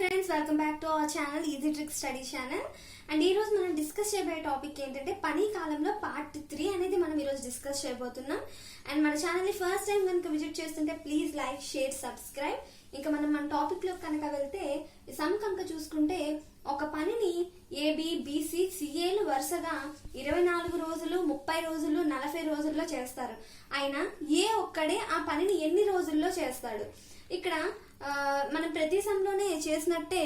Friends, welcome back to our channel easy tricks study channel. And ఈ రోజు మనం discuss చేయబోయే టాపిక్ ఏంటంటే పని కాలంలో పార్ట్ 3 అనేది మనం ఈ రోజు డిస్కస్ చేయబోతున్నాం. అండ్ మన ఛానల్ ని ఫస్ట్ టైం కనుక విజిట్ చేస్తుంటే ప్లీజ్ లైక్, షేర్, సబ్స్క్రైబ్. ఇంకా మనం మన టాపిక్ లో కనుక వెళ్తే సమ్ కనుక చూసుకుంటే ఒక పనిని ఏబి, బిసి, సిఏలు వరుసగా 24 రోజులు, 30 రోజులు, 40 రోజుల్లో చేస్తారు. అయినా ఏ ఒక్కడే ఆ పనిని ఎన్ని రోజుల్లో చేస్తాడు? ఇక్కడ మనం ప్రతి సమ్లోనే చేసినట్టే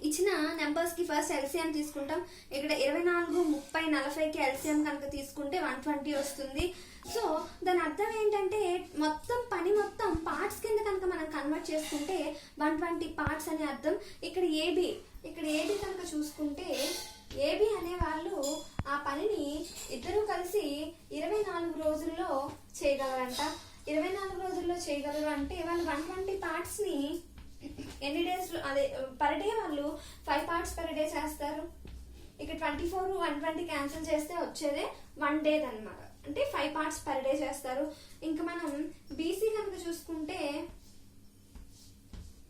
ఇచ్చిన నెంబర్స్ కి ఫస్ట్ ఎల్సిఎం తీసుకుంటాం. ఇక్కడ 24, 30, 40కి ఎల్సిఎం కనుక తీసుకుంటే 120 వస్తుంది. సో దాని అర్థం ఏంటంటే మొత్తం పని మొత్తం పార్ట్స్ కింద కనుక మనం కన్వర్ట్ చేసుకుంటే 120 పార్ట్స్ అని అర్థం. ఇక్కడ ఏబి కనుక చూసుకుంటే ఏబి అనే వాళ్ళు ఆ పనిని ఇద్దరు కలిసి 24 రోజుల్లో చేయగలరంట. 24 రోజుల్లో చేయగలరు అంటే వాళ్ళు 120 పార్ట్స్ ని ఎన్ని డేస్ లో, అదే పర్ డే వాళ్ళు 5 పార్ట్స్ పర్ డే చేస్తారు. ఇక్కడ 24, 120 క్యాన్సిల్ చేస్తే వచ్చేదే 1 డే అన్నమాట. అంటే 5 పార్ట్స్ పర్ డే చేస్తారు. ఇంకా మనం బీసీ కనుక చూసుకుంటే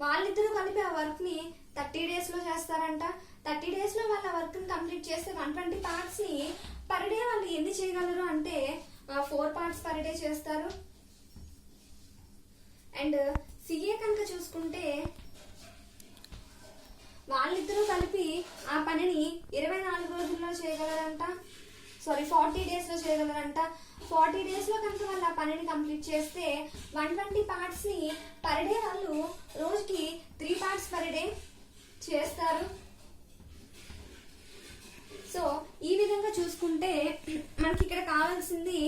వాళ్ళిద్దరూ కలిపి ఆ వర్క్ ని 30 డేస్ లో చేస్తారంట. 30 డేస్ లో వాళ్ళ వర్క్ ని కంప్లీట్ చేస్తే 120 పార్ట్స్ ని పర్ డే వాళ్ళు ఎన్ని చేయగలరు అంటే 4 పార్ట్స్ పర్ డే చేస్తారు. అండ్ సిఏ కనుక చూసుకుంటే వాళ్ళిద్దరూ కలిపి ఆ పనిని 24 రోజుల్లో చేయగలరంట. 40 డేస్ లో చేయగలరంట. 40 డేస్ లో కనుక వాళ్ళు ఆ పనిని కంప్లీట్ చేస్తే 120 పార్ట్స్ ని పర్ డే వాళ్ళు రోజుకి 3 పార్ట్స్ పర్ డే చేస్తారు. సో ఈ విధంగా చూసుకుంటే మనకి ఇక్కడ కావాల్సింది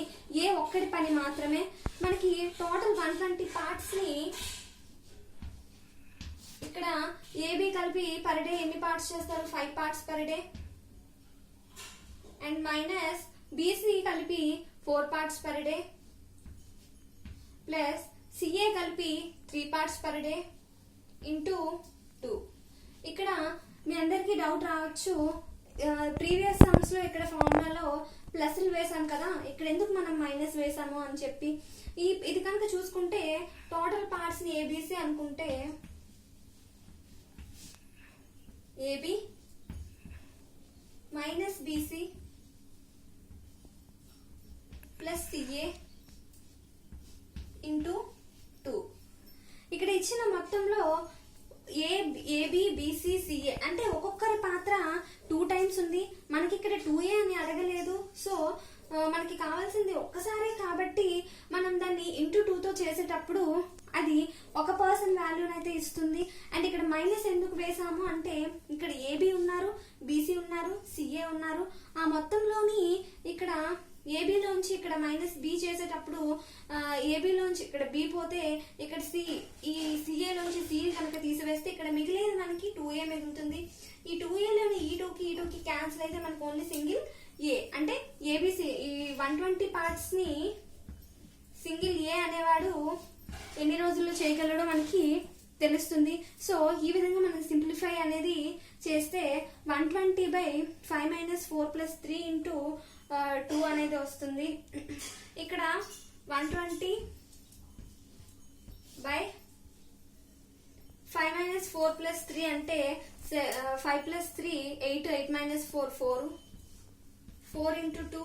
ఏ ఒక్కటి పని మాత్రమే. మనకి టోటల్ 120 పార్ట్స్ ని ఇక్కడ ఏబి కలిపి పర్ డే ఎన్ని పార్ట్స్ చేస్తారు? 5 parts per day. And minus BC కలిపి 4 parts per day plus CA కలిపి 3 పార్ట్స్ పర్ డే ఇంటూ 2. ఇక్కడ మీ అందరికి డౌట్ రావచ్చు, ప్రీవియస్ సమ్స్ లో ఇక్కడ ఫార్ములాలో ప్లస్లు వేసాం కదా, ఇక్కడ ఎందుకు మనం మైనస్ వేసాము అని చెప్పి. ఇది కనుక చూసుకుంటే టోటల్ పార్ట్స్ ని ఏబిసి అనుకుంటే AB minus BC plus CA into 2. ఇక్కడ ఇచ్చిన మొత్తంలో ఏబి, బిసి, సిఏ అంటే ఒక్కొక్కరి పాత్ర 2 టైమ్స్ ఉంది. మనకి ఇక్కడ 2A అని అడగలేదు. సో మనకి కావాల్సింది ఒక్కసారే కాబట్టి మనం దాన్ని ఇంటూ 2తో చేసేటప్పుడు అది ఒక పర్సన్ వాల్యూని అయితే ఇస్తుంది. అండ్ ఇక్కడ మైనస్ ఎందుకు వేసాము అంటే ఇక్కడ ఏబి ఉన్నారు, బిసి ఉన్నారు, సిఏ ఉన్నారు. ఆ మొత్తంలోని ఇక్కడ ఏబిలోంచి ఇక్కడ మైనస్ బి చేసేటప్పుడు ఏబిలోంచి ఇక్కడ బి పోతే ఇక్కడ సి, ఈ సిఏలోంచి సి కనుక తీసివేస్తే ఇక్కడ మిగిలేదు మనకి 2A మిగులుతుంది. ఈ 2Aలోని ఈ 2కి క్యాన్సిల్ అయితే మనకు ఓన్లీ సింగిల్ ఏ. అంటే ఏబిసి ఈ 120 పార్ట్స్ ని సింగిల్ ఏ అనేవాడు ఎన్ని రోజుల్లో చేయగలడో మనకి తెలుస్తుంది. సో ఈ విధంగా మనం సింప్లిఫై అనేది చేస్తే 120/5 - 4 + 3 ఇంటూ 2 అనేది వస్తుంది. ఇక్కడ 120/5 - 4 + 3 అంటే 5 + 3 8, 8 - 4 4, 4 ఇంటూ 2,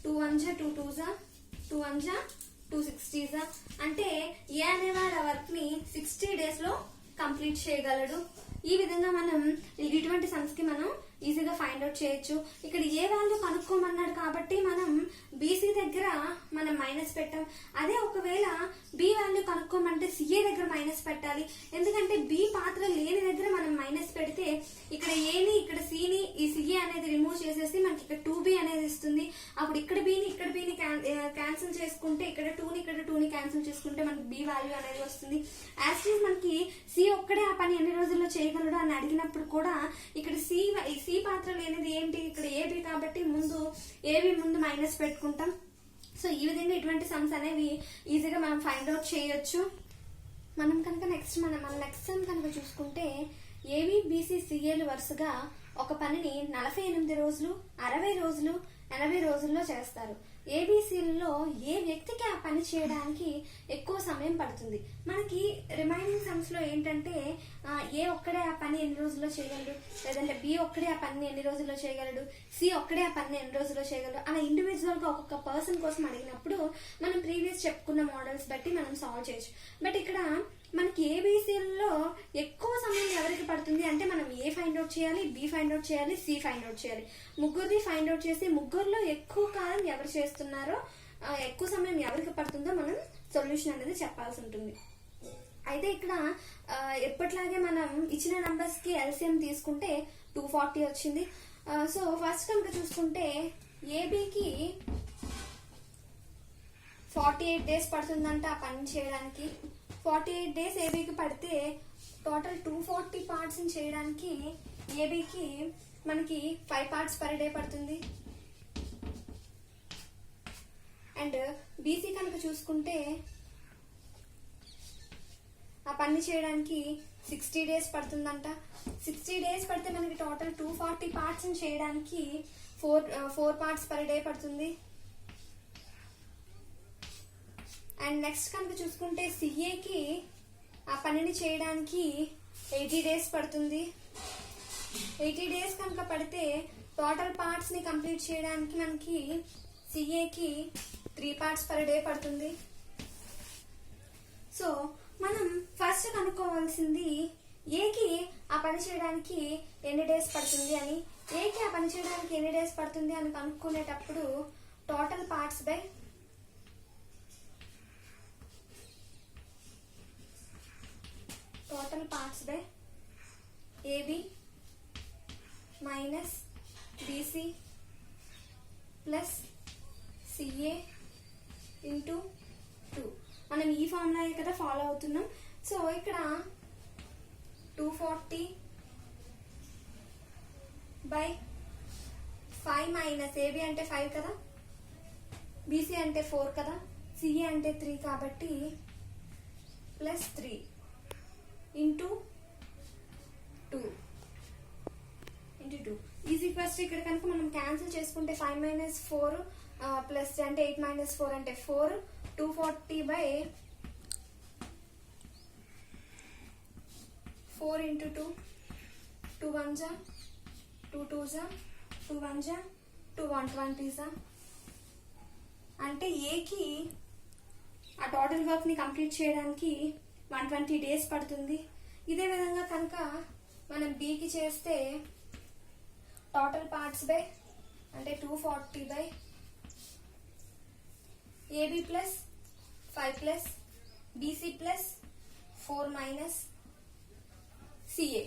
2 1 = 2 2 = 2 1 = 260 అంటే ఏ అనేవాడు ఆ వర్క్ ని 60 డేస్ లో కంప్లీట్ చేయగలడు. ఈ విధంగా మనం ఇటువంటి సమ్స్ కి మనం ఈజీగా ఫైండ్ అవుట్ చేయొచ్చు. ఇక్కడ ఏ వాల్యూ కనుక్కోమన్నాడు కాబట్టి మనం బీసీ దగ్గర మనం మైనస్ పెట్టాం. అదే ఒకవేళ బి వాల్యూ కనుక్కోమంటే సిఏ దగ్గర మైనస్ పెట్టాలి. ఎందుకంటే బి పాత్ర లేని దగ్గర మనం మైనస్ పెడితే ఇక్కడ ఏని, ఇక్కడ సిని, ఈ సిఏ అనేది రిమూవ్ చేసేసి మనకి ఇక్కడ 2B అనేది ఇస్తుంది. అప్పుడు ఇక్కడ బిని క్యాన్సిల్ చేసుకుంటే ఇక్కడ 2ని క్యాన్సిల్ చేసుకుంటే మనకి బి వాల్యూ అనేది వస్తుంది. యాజ్ ఇట్ మనకి సి ఒక్కడే ఆ పని ఎన్ని రోజుల్లో చేయగలడు అని అడిగినప్పుడు కూడా ఇక్కడ సి పాత్ర లేనిది ఏంటి? ఇక్కడ ఏబి కాబట్టి ఏబి ముందు మైనస్ పెట్టుకుంటాం. సో ఈ విధంగా ఇటువంటి సమ్స్ అనేవి ఈజీగా మనం ఫైండ్ అవుట్ చేయొచ్చు. మనం కనుక నెక్స్ట్ సమ్ కనుక చూసుకుంటే ఏబి, బిసి, సిఏలు వరుసగా ఒక పనిని 48 రోజులు, 60 రోజులు, 80 రోజుల్లో చేస్తారు. ఏబీసీలలో ఏ వ్యక్తికి ఆ పని చేయడానికి ఎక్కువ సమయం పడుతుంది? మనకి రిమైనింగ్ సమ్స్ లో ఏంటంటే ఏ ఒక్కడే ఆ పని ఎన్ని రోజుల్లో చేయగలడు, లేదంటే బి ఒక్కడే ఆ పని ఎన్ని రోజుల్లో చేయగలడు, సి ఒక్కడే ఆ పని ఎన్ని రోజుల్లో చేయగలడు, అలా ఇండివిజువల్ గా ఒక్కొక్క పర్సన్ కోసం అడిగినప్పుడు మనం ప్రీవియస్ చెప్పుకున్న మోడల్స్ బట్టి మనం సాల్వ్ చేయొచ్చు. బట్ ఇక్కడ మనకి ఏబీసీలలో ఎక్కువ సమయం ఎవరికి పడుతుంది అంటే మనం ఏ ఫైండ్ అవుట్ చేయాలి, బి ఫైండ్ అవుట్ చేయాలి, సి ఫైండ్ అవుట్ చేయాలి. ముగ్గురిది ఫైండ్ అవుట్ చేసి ముగ్గురులో ఎక్కువ కాలం ఎవరు చేస్తున్నారో ఎక్కువ సమయం ఎవరికి పడుతుందో మనం సొల్యూషన్ అనేది చెప్పాల్సి ఉంటుంది. అయితే ఇక్కడ ఎప్పట్లాగే మనం ఇచ్చిన నంబర్స్ కి ఎల్సిఎం తీసుకుంటే 240 వచ్చింది. సో ఫస్ట్ కనుక చూసుకుంటే ఏబికి 48 డేస్ పడుతుందంట ఆ పని చేయడానికి. 48 డేస్ ఏబీకి పడితే టోటల్ 240 పార్ట్స్ చేయడానికి ఏబీకి మనకి 5 పార్ట్స్ పర్ డే పడుతుంది. అండ్ బీసీ కనుక చూసుకుంటే ఆ పని చేయడానికి 60 డేస్ పడుతుందంట. 60 డేస్ పడితే మనకి టోటల్ 240 పార్ట్స్ చేయడానికి 4 పార్ట్స్ పర్ డే పడుతుంది. అండ్ నెక్స్ట్ కనుక చూసుకుంటే సిఏకి ఆ పనిని చేయడానికి 80 డేస్ పడుతుంది. 80 డేస్ కనుక పడితే టోటల్ పార్ట్స్ ని కంప్లీట్ చేయడానికి మనకి సిఏకి 3 పార్ట్స్ పర్ డే పడుతుంది. సో మనం ఫస్ట్ కనుక్కోవాల్సింది ఏకి ఆ పని చేయడానికి ఎన్ని డేస్ పడుతుంది అని. ఏకి ఆ పని చేయడానికి ఎన్ని డేస్ పడుతుంది అని కనుక్కునేటప్పుడు total parts by AB minus BC plus CA into 2. మనం ఈ ఫార్ములా కదా ఫాలో అవుతున్నాం. సో ఇక్కడ 240 by 5 మైనస్ AB అంటే 5 కదా, BC అంటే 4 కదా, CA అంటే 3 కాబట్టి ప్లస్ 3 ఇంటూ 2 ఈజ్ ఈక్వల్స్ ఇక్కడ కనుక మనం క్యాన్సిల్ చేసుకుంటే 5 మైనస్ 4 ప్లస్ అంటే 8 మైనస్ 4 అంటే 4, 240 by 4 into 2, 2 1 जा 2 2 जा 2 1 जा 2 120 जा అంటే ఏకి ఆ టోటల్ వర్క్ ని కంప్లీట్ చేయడానికి 120 డేస్ పడుతుంది. ఇదే విధంగా కనుక మనం బికి చేస్తే టోటల్ పార్ట్స్ బై అంటే 240 by AB plus 5 plus BC plus 4 minus CA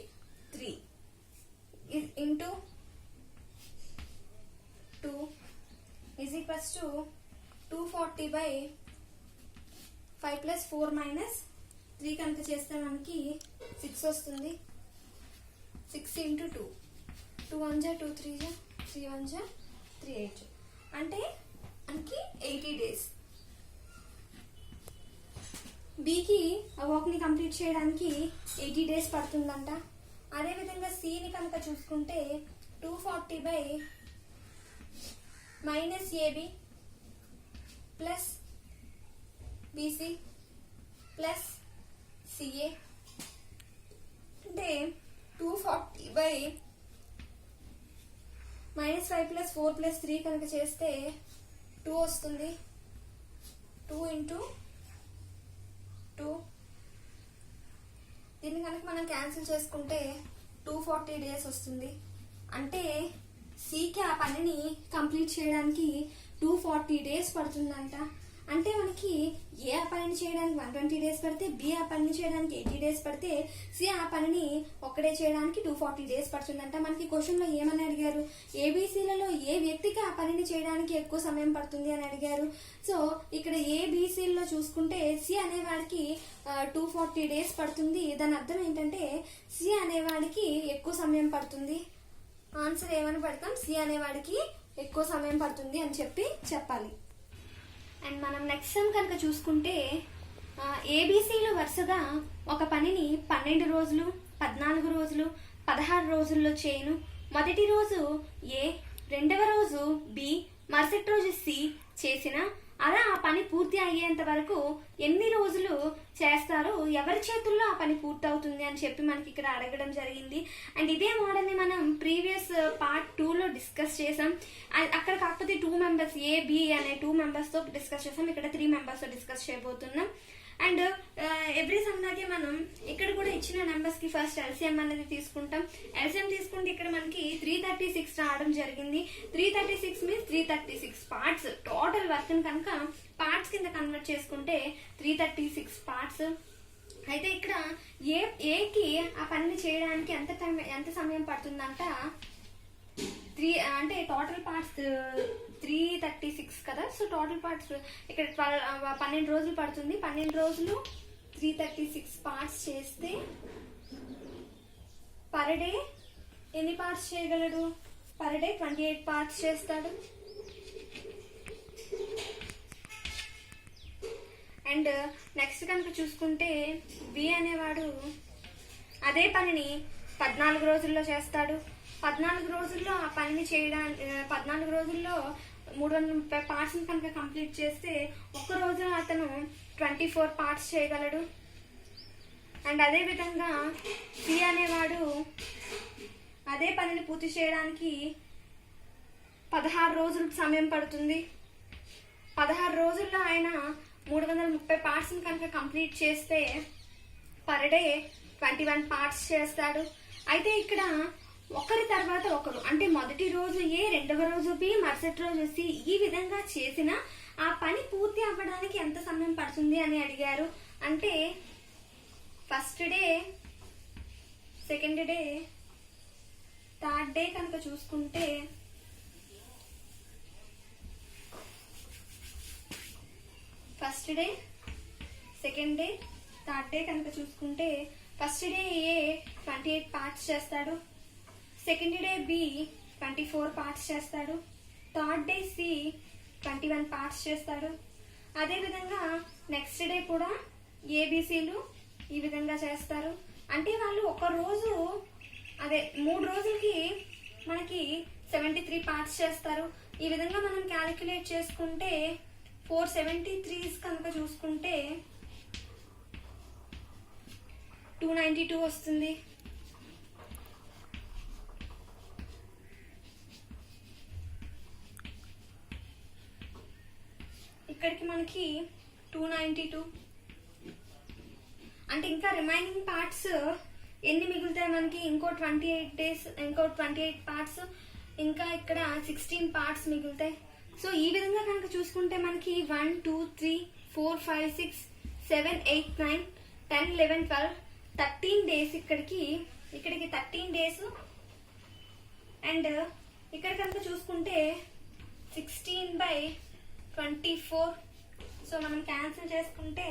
3 into 2 is equals to 240 by 5 plus 4 minus 3 కనుక చేస్తే మనకి 6 వస్తుంది. 6 ఇంటూ 2, 2 1 जा 2 3 जा 3 1 जा 3 8 అంటే మనకి 80 డేస్. బికి ఆ వర్క్ ని కంప్లీట్ చేయడానికి 80 డేస్ పడుతుందంట. అదే విధంగా సిని కనుక చూసుకుంటే 240 by minus AB plus BC plus CA అంటే 240 బై మైనస్ 5 ప్లస్ 4 ప్లస్ 3 కనుక చేస్తే 2 వస్తుంది. 2 ఇంటూ 2 దీన్ని కనుక మనం క్యాన్సిల్ చేసుకుంటే 240 డేస్ వస్తుంది. అంటే సికి ఆ పనిని కంప్లీట్ చేయడానికి 240 డేస్ పడుతుందంట. అంటే మనకి ఏ ఆ పనిని చేయడానికి 120 డేస్ పడితే, బి ఆ పనిని చేయడానికి 80 డేస్ పడితే, సి ఆ పనిని ఒక్కడే చేయడానికి 240 డేస్ పడుతుందంట. మనకి క్వశ్చన్ లో ఏమని అడిగారు, ఏబీసీలలో ఏ వ్యక్తికి ఆ పనిని చేయడానికి ఎక్కువ సమయం పడుతుంది అని అడిగారు. సో ఇక్కడ ఏబీసీలలో చూసుకుంటే సి అనేవాడికి 240 డేస్ పడుతుంది. దాని అర్థం ఏంటంటే సి అనేవాడికి ఎక్కువ సమయం పడుతుంది. ఆన్సర్ ఏమని పెడతాం, సి అనేవాడికి ఎక్కువ సమయం పడుతుంది అని చెప్పాలి. అండ్ మనం నెక్స్ట్ సమ్ కనుక చూసుకుంటే ఏబీసీలు వరుసగా ఒక పనిని 12 రోజులు, 14 రోజులు, 16 రోజుల్లో చేయను. మొదటి రోజు ఏ, రెండవ రోజు బి, మరుసటి రోజు సి చేసిన అలా ఆ పని పూర్తి అయ్యేంత వరకు ఎన్ని రోజులు చేస్తారో, ఎవరి చేతుల్లో ఆ పని పూర్తి అవుతుంది అని చెప్పి మనకి ఇక్కడ అడగడం జరిగింది. అండ్ ఇదే మోడల్ని మనం ప్రీవియస్ పార్ట్ 2లో డిస్కస్ చేసాం. అక్కడ కాకపోతే 2 మెంబర్స్ ఏ, బి అనే 2 మెంబర్స్తో డిస్కస్ చేసాం. ఇక్కడ 3 మెంబర్స్తో డిస్కస్ చేయబోతున్నాం. అండ్ ఎవ్రీ సమ్ లాగే మనం ఇక్కడ కూడా ఇచ్చిన నెంబర్స్ కి ఫస్ట్ ఎల్సిఎం అనేది తీసుకుంటాం. ఎల్సిఎం తీసుకుంటే ఇక్కడ మనకి 336 రావడం జరిగింది. 336 మీన్స్ 336 పార్ట్స్. టోటల్ వర్క్ కనుక పార్ట్స్ కింద కన్వర్ట్ చేసుకుంటే 336 పార్ట్స్. అయితే ఇక్కడ ఏకి ఆ పనిని చేయడానికి ఎంత సమయం పడుతుందంట, అంటే టోటల్ పార్ట్స్ 336 కదా. సో టోటల్ పార్ట్స్ ఇక్కడ 12 రోజులు పడుతుంది. 12 రోజులు 336 పార్ట్స్ చేస్తే పర్ డే ఎన్ని పార్ట్స్ చేయగలడు? పర్ డే 28 పార్ట్స్ చేస్తాడు. అండ్ నెక్స్ట్ కనుక చూసుకుంటే బి అనేవాడు అదే పనిని 14 రోజుల్లో చేస్తాడు. 14 రోజుల్లో ఆ పనిని చేయడానికి 14 రోజుల్లో 330 పార్ట్స్ కనుక కంప్లీట్ చేస్తే ఒక్క రోజు అతను 24 పార్ట్స్ చేయగలడు. అండ్ అదే విధంగా సి అనేవాడు అదే పనిని పూర్తి చేయడానికి 16 రోజులు సమయం పడుతుంది. 16 రోజుల్లో ఆయన 330 పార్ట్స్ కనుక కంప్లీట్ చేస్తే పర్ డే 21 పార్ట్స్ చేస్తాడు. అయితే ఇక్కడ ఒకరి తర్వాత ఒకరు, అంటే మొదటి రోజు ఏ, రెండవ రోజు బి, మరుసటి రోజు సి, ఈ విధంగా చేసిన ఆ పని పూర్తి అవ్వడానికి ఎంత సమయం పడుతుంది అని అడిగారు. అంటే first day, second day, third day కనుక చూసుకుంటే first day, second day, third day కనుక చూసుకుంటే ఫస్ట్ డే ఏ 28 పార్ట్స్ చేస్తాడు. సెకండ్ డే బి 24 పార్ట్స్ చేస్తాడు. థర్డ్ డే సి 21 పార్ట్స్ చేస్తాడు. అదేవిధంగా నెక్స్ట్ డే కూడా ఏబిసిలు ఈ విధంగా చేస్తారు. అంటే వాళ్ళు ఒక రోజు, అదే 3 రోజులకి మనకి 73 పార్ట్స్ చేస్తారు. ఈ విధంగా మనం క్యాలిక్యులేట్ చేసుకుంటే 473 కనుక చూసుకుంటే 292 వస్తుంది. ఇక్కడికి మనకి 292. అంటే ఇంకా రిమైనింగ్ పార్ట్స్ ఎన్ని మిగులుతాయి మనకి? ఇంకో 28 డేస్, ఇంకో 28 పార్ట్స్, ఇంకా ఇక్కడ 16 పార్ట్స్ మిగులుతాయి. సో ఈ విధంగా కనుక చూసుకుంటే మనకి 1 2 3 4 5 6 7 8 9 10 11 12 13 డేస్ ఇక్కడికి 13 డేస్. అండ్ ఇక్కడ కనుక చూసుకుంటే 16/24. సో మనం క్యాన్సిల్ చేసుకుంటే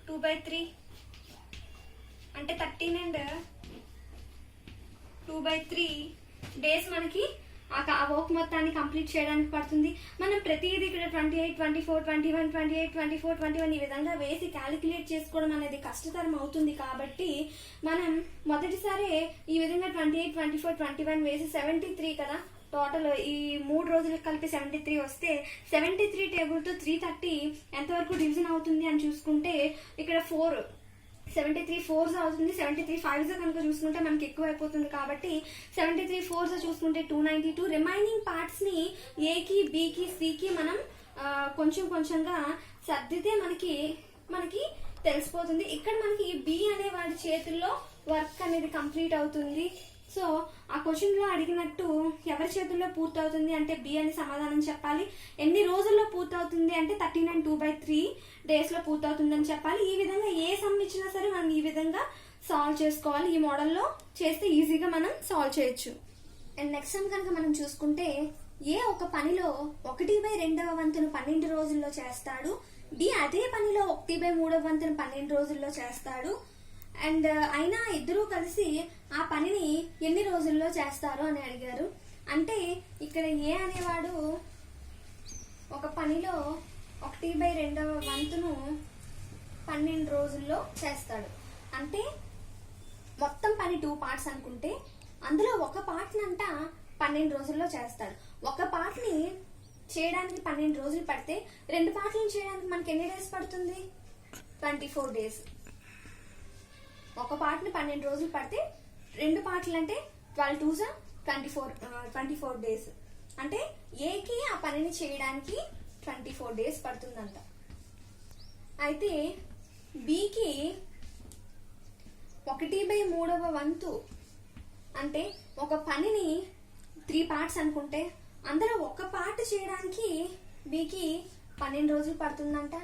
2/3 అంటే 13 అండ్ 2/3 డేస్ మనకి ఆ వర్క్ మొత్తాన్ని కంప్లీట్ చేయడానికి పడుతుంది. మనం ప్రతిదీ ఇక్కడ 28 24 21 28 24 21 ఈ విధంగా వేసి క్యాలిక్యులేట్ చేసుకోవడం అనేది కష్టతరం అవుతుంది. కాబట్టి మనం మొదటిసారి ఈ విధంగా 28 24 21 వేసి 73 కదా, టోటల్ ఈ 3 రోజులకు కలిపి 73 వస్తే 73 టేబుల్ తో 330 ఎంతవరకు డివిజన్ అవుతుంది అని చూసుకుంటే ఇక్కడ 73 4s అవుతుంది. 73 5s కనుక చూసుకుంటే మనకి ఎక్కువ అయిపోతుంది. కాబట్టి 73 4s చూసుకుంటే 292. రిమైనింగ్ పార్ట్స్ ని ఏకి, బికి, సికి మనం కొంచెం కొంచెంగా సర్దితే మనకి తెలిసిపోతుంది. ఇక్కడ మనకి బి అనే వాడి చేతుల్లో వర్క్ అనేది కంప్లీట్ అవుతుంది. సో ఆ క్వశ్చన్ లో అడిగినట్టు ఎవరి చేతుల్లో పూర్తవుతుంది అంటే బి అని సమాధానం చెప్పాలి. ఎన్ని రోజుల్లో పూర్తవుతుంది అంటే 13 and 2/3 డేస్ లో పూర్తవుతుంది అని చెప్పాలి. ఈ విధంగా ఏ సమ్ ఇచ్చినా సరే మనం ఈ విధంగా సాల్వ్ చేసుకోవాలి. ఈ మోడల్లో చేస్తే ఈజీగా మనం సాల్వ్ చేయొచ్చు. అండ్ నెక్స్ట్ సమ్ కనుక మనం చూసుకుంటే ఏ ఒక పనిలో 1/2 వంతును 12 రోజుల్లో చేస్తాడు. బి అదే పనిలో 1/3 వంతును 12 రోజుల్లో చేస్తాడు. అండ్ అయినా ఇద్దరూ కలిసి ఆ పనిని ఎన్ని రోజుల్లో చేస్తారు అని అడిగారు. అంటే ఇక్కడ ఏ అనేవాడు ఒక పనిలో 1/2 వంతును 12 రోజుల్లో చేస్తాడు. అంటే మొత్తం పని 2 పార్ట్స్ అనుకుంటే అందులో ఒక పార్ట్ నంట 12 రోజుల్లో చేస్తాడు. ఒక పార్ట్ ని చేయడానికి 12 రోజులు పడితే 2 పార్ట్లను చేయడానికి మనకి ఎన్ని డేస్ పడుతుంది? 24 డేస్. ఒక పార్ట్ ని 12 రోజులు పడితే 2 పార్ట్లు అంటే 12 2 24 డేస్. అంటే ఏకి ఆ పనిని చేయడానికి 24 డేస్ పడుతుందంట. అయితే బికి 1/3 వంతు అంటే ఒక పనిని 3 పార్ట్స్ అనుకుంటే అందులో ఒక పార్ట్ చేయడానికి బికి 12 రోజులు పడుతుందంట.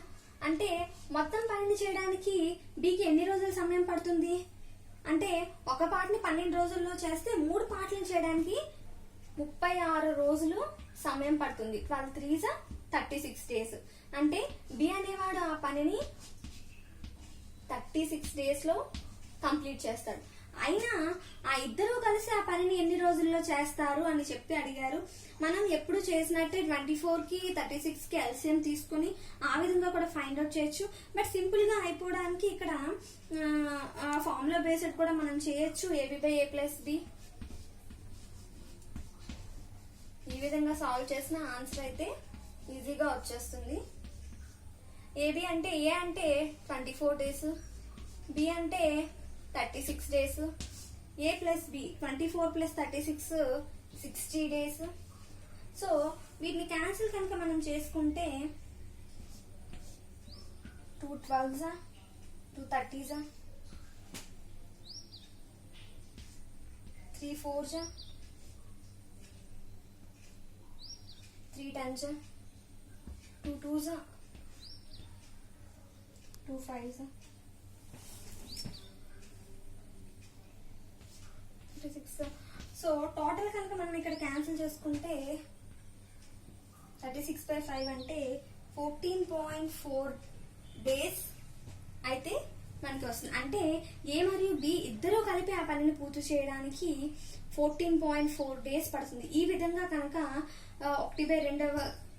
అంటే మొత్తం పనిని చేయడానికి బికి ఎన్ని రోజుల సమయం పడుతుంది అంటే ఒక పార్ట్ని 12 రోజుల్లో చేస్తే 3 పార్ట్లను చేయడానికి 36 రోజులు సమయం పడుతుంది. 12 3 36 డేస్. అంటే బి అనేవాడు ఆ పనిని 36 డేస్ లో కంప్లీట్ చేస్తాడు. అయినా ఆ ఇద్దరు కలిసి ఆ పనిని ఎన్ని రోజుల్లో చేస్తారు అని చెప్పి అడిగారు. మనం ఎప్పుడు చేసినట్టే 24 కి 36 కి ఎల్సిఎం తీసుకుని ఆ విధంగా కూడా ఫైండ్ అవుట్ చేయొచ్చు. బట్ సింపుల్ గా అయిపోవడానికి ఇక్కడ ఫార్ములా బేస్డ్ కూడా మనం చేయొచ్చు. AB/A+B ఈ విధంగా సాల్వ్ చేసిన ఆన్సర్ అయితే ఈజీగా వచ్చేస్తుంది. ఏబి అంటే ఏ అంటే 24 డేస్, బి అంటే 36 డేస్, A+B 24 + 36 60 డేస్. సో వీటిని క్యాన్సిల్ కనుక మనం చేసుకుంటే 2 12 2 30 3 4 3 10 2 2 2 5 6. సో టోటల్ కనుక మనం ఇక్కడ క్యాన్సిల్ చేసుకుంటే 36/5 అంటే 14.4 డేస్ అయితే మనకి వస్తుంది. అంటే ఏ మరియు బి ఇద్దరూ కలిపి ఆ పనిని పూర్తి చేయడానికి 14.4 డేస్ పడుతుంది. ఈ విధంగా కనుక 1/2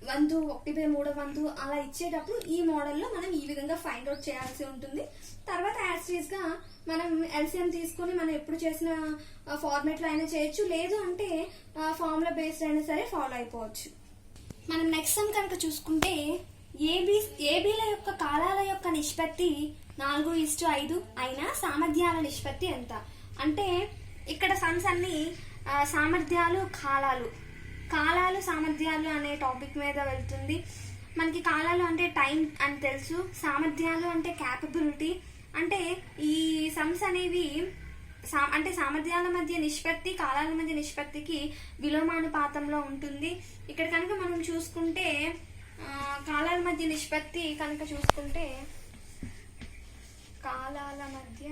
వంతు 1/3 వంతు అలా ఇచ్చేటప్పుడు ఈ మోడల్లో మనం ఈ విధంగా ఫైండ్ అవుట్ చేయాల్సి ఉంటుంది. తర్వాత యాజ్ గా మనం ఎల్సిఎం తీసుకుని మనం ఎప్పుడు చేసిన ఫార్మేట్ లో అయినా చేయొచ్చు, లేదు అంటే ఫార్ములా బేస్డ్ అయినా సరే ఫాలో అయిపోవచ్చు. మనం నెక్స్ట్ సమ్ కనుక చూసుకుంటే ఏబీల యొక్క కాలాల యొక్క నిష్పత్తి 4:5 అయినా సామర్థ్యాల నిష్పత్తి ఎంత? అంటే ఇక్కడ సమ్స్ అన్ని సామర్థ్యాలు కాలాలు సామర్థ్యాలు అనే టాపిక్ మీద వెళ్తుంది. మనకి కాలాలు అంటే టైం అని తెలుసు, సామర్థ్యాలు అంటే క్యాపబిలిటీ. అంటే ఈ సమ్స్ అనేవి అంటే సామర్థ్యాల మధ్య నిష్పత్తి కాలాల మధ్య నిష్పత్తికి విలోమానుపాతంలో ఉంటుంది. ఇక్కడ కనుక మనం చూసుకుంటే కాలాల మధ్య నిష్పత్తి కనుక చూసుకుంటే కాలాల మధ్య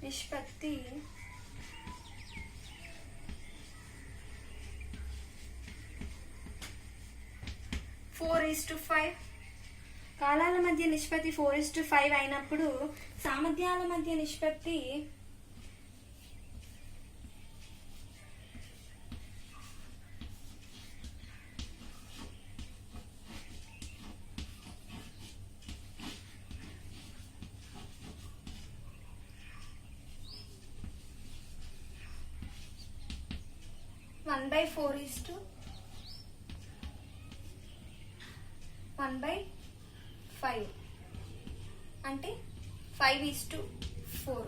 నిష్పత్తి 4:5. కాలాల మధ్య నిష్పత్తి 4:5 అయినప్పుడు సామర్థ్యాల మధ్య నిష్పత్తి 1/4 1/5 అంటే 5:4.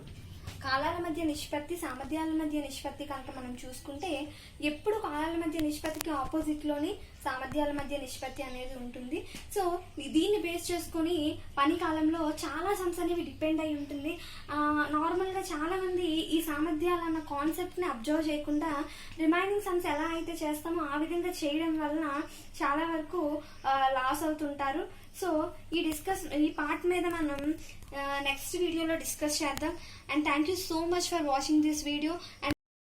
కాలాల మధ్య నిష్పత్తి సామర్థ్యాల మధ్య నిష్పత్తి కనుక మనం చూసుకుంటే ఎప్పుడు కాలాల మధ్య నిష్పత్తికి ఆపోజిట్ లోని సామర్థ్యాల మధ్య నిష్పత్తి అనేది ఉంటుంది. సో దీన్ని బేస్ చేసుకుని పని కాలంలో చాలా సమ్స్ అనేవి డిపెండ్ అయి ఉంటుంది. నార్మల్ గా చాలా మంది ఈ సామర్థ్యాలు అన్న కాన్సెప్ట్ ని అబ్జర్వ్ చేయకుండా రిమైనింగ్ సమ్స్ ఎలా అయితే చేస్తామో ఆ విధంగా చేయడం వలన చాలా వరకు లాస్ అవుతుంటారు. సో ఈ పార్ట్ మీద మనం నెక్స్ట్ వీడియోలో డిస్కస్ చేద్దాం. And thank you so much for watching this video.